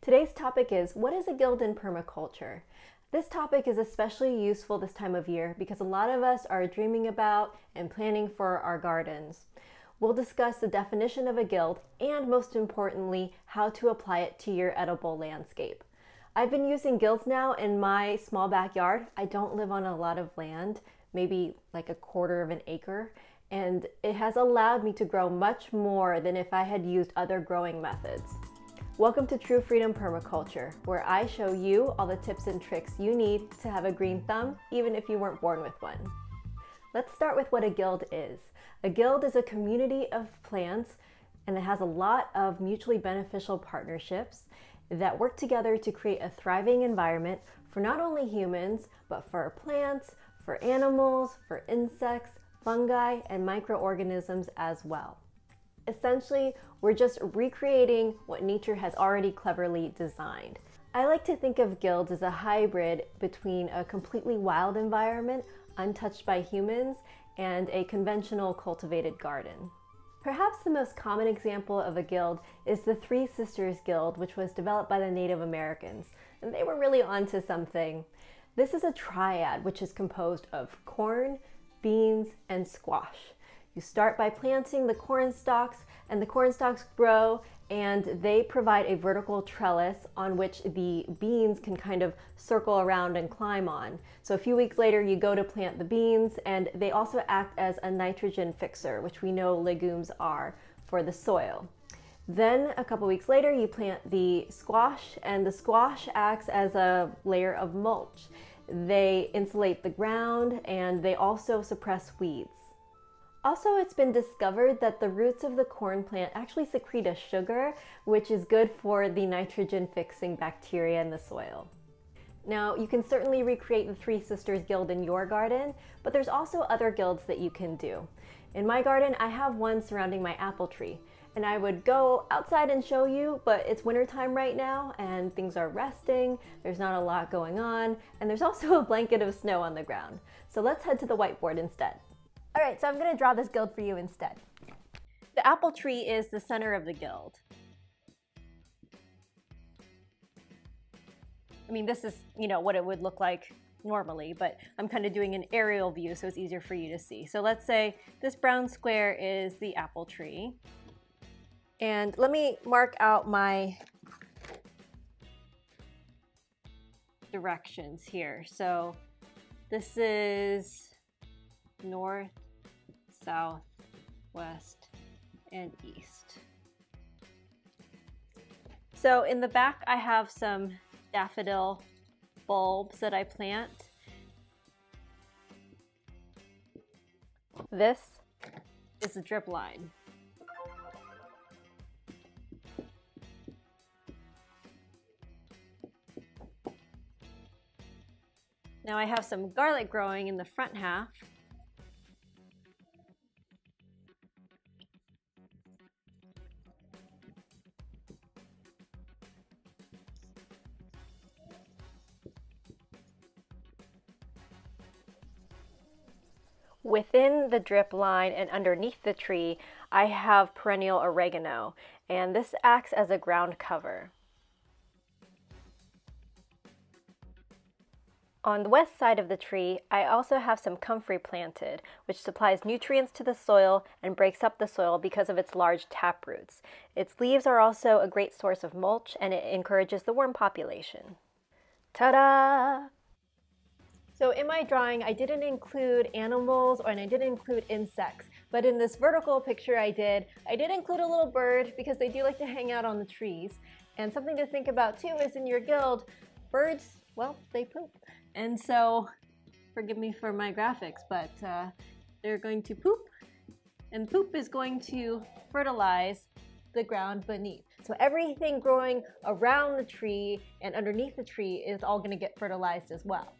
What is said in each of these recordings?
Today's topic is, what is a guild in permaculture? This topic is especially useful this time of year because a lot of us are dreaming about and planning for our gardens. We'll discuss the definition of a guild and, most importantly, how to apply it to your edible landscape. I've been using guilds now in my small backyard. I don't live on a lot of land, maybe like a quarter of an acre, and it has allowed me to grow much more than if I had used other growing methods. Welcome to True Freedom Permaculture, where I show you all the tips and tricks you need to have a green thumb, even if you weren't born with one. Let's start with what a guild is. A guild is a community of plants, and it has a lot of mutually beneficial partnerships that work together to create a thriving environment for not only humans, but for plants, for animals, for insects, fungi, and microorganisms as well. Essentially, we're just recreating what nature has already cleverly designed. I like to think of guilds as a hybrid between a completely wild environment, untouched by humans, and a conventional cultivated garden. Perhaps the most common example of a guild is the Three Sisters Guild, which was developed by the Native Americans, and they were really onto something. This is a triad which is composed of corn, beans, and squash. You start by planting the corn stalks, and the corn stalks grow, and they provide a vertical trellis on which the beans can kind of circle around and climb on. So a few weeks later, you go to plant the beans, and they also act as a nitrogen fixer, which we know legumes are for the soil. Then a couple weeks later, you plant the squash, and the squash acts as a layer of mulch. They insulate the ground, and they also suppress weeds. Also, it's been discovered that the roots of the corn plant actually secrete a sugar, which is good for the nitrogen-fixing bacteria in the soil. Now, you can certainly recreate the Three Sisters Guild in your garden, but there's also other guilds that you can do. In my garden, I have one surrounding my apple tree, and I would go outside and show you, but it's wintertime right now, and things are resting, there's not a lot going on, and there's also a blanket of snow on the ground. So let's head to the whiteboard instead. All right, so I'm gonna draw this guild for you instead. The apple tree is the center of the guild. I mean, this is, what it would look like normally, but I'm kind of doing an aerial view so it's easier for you to see. So let's say this brown square is the apple tree. And let me mark out my directions here. So this is north, south, west, and east. So in the back, I have some daffodil bulbs that I plant. This is a drip line. Now I have some garlic growing in the front half. Within the drip line and underneath the tree, I have perennial oregano, and this acts as a ground cover. On the west side of the tree, I also have some comfrey planted, which supplies nutrients to the soil and breaks up the soil because of its large tap roots. Its leaves are also a great source of mulch, and it encourages the worm population. Ta-da! So in my drawing, I didn't include animals and I didn't include insects, but in this vertical picture I did include a little bird because they do like to hang out on the trees. And something to think about too is in your guild, birds, well, they poop. And so, forgive me for my graphics, but they're going to poop, and poop is going to fertilize the ground beneath. So everything growing around the tree and underneath the tree is all going to get fertilized as well.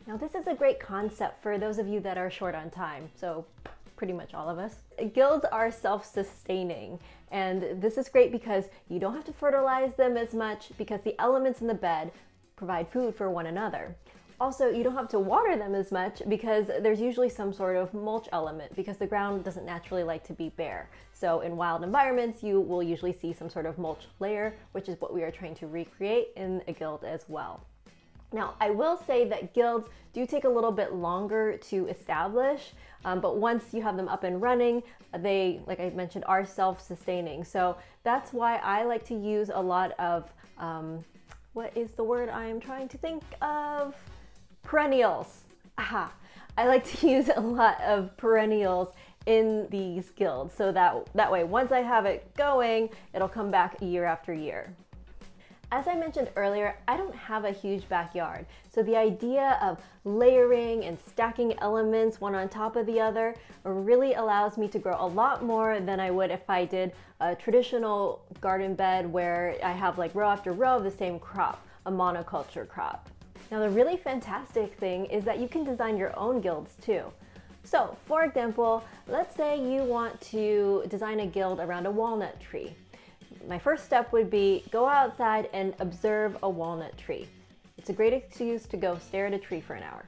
Now this is a great concept for those of you that are short on time, so pretty much all of us. Guilds are self-sustaining, and this is great because you don't have to fertilize them as much because the elements in the bed provide food for one another. Also, you don't have to water them as much because there's usually some sort of mulch element because the ground doesn't naturally like to be bare. So in wild environments, you will usually see some sort of mulch layer, which is what we are trying to recreate in a guild as well. Now, I will say that guilds do take a little bit longer to establish, but once you have them up and running, they, like I mentioned, are self-sustaining. So that's why I like to use a lot of, what is the word I'm trying to think of? Perennials. Aha. I like to use a lot of perennials in these guilds so that way, once I have it going, it'll come back year after year. As I mentioned earlier, I don't have a huge backyard, so the idea of layering and stacking elements one on top of the other really allows me to grow a lot more than I would if I did a traditional garden bed where I have like row after row of the same crop, a monoculture crop. Now the really fantastic thing is that you can design your own guilds too. So for example, let's say you want to design a guild around a walnut tree. My first step would be go outside and observe a walnut tree. It's a great excuse to go stare at a tree for an hour.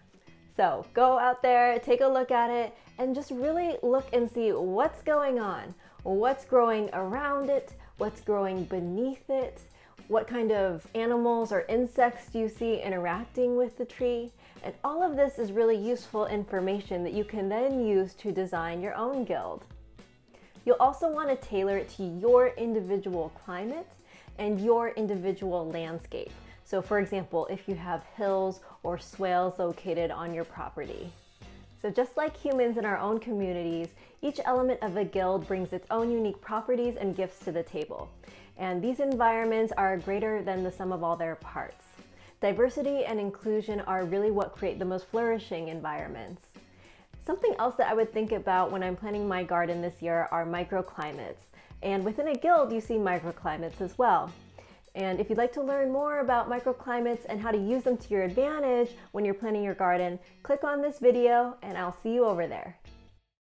So go out there, take a look at it, and just really look and see what's going on. What's growing around it, what's growing beneath it, what kind of animals or insects do you see interacting with the tree. And all of this is really useful information that you can then use to design your own guild. You'll also want to tailor it to your individual climate and your individual landscape. So for example, if you have hills or swales located on your property. So just like humans in our own communities, each element of a guild brings its own unique properties and gifts to the table. And these environments are greater than the sum of all their parts. Diversity and inclusion are really what create the most flourishing environments. Something else that I would think about when I'm planning my garden this year are microclimates. And within a guild, you see microclimates as well. And if you'd like to learn more about microclimates and how to use them to your advantage when you're planning your garden, click on this video and I'll see you over there.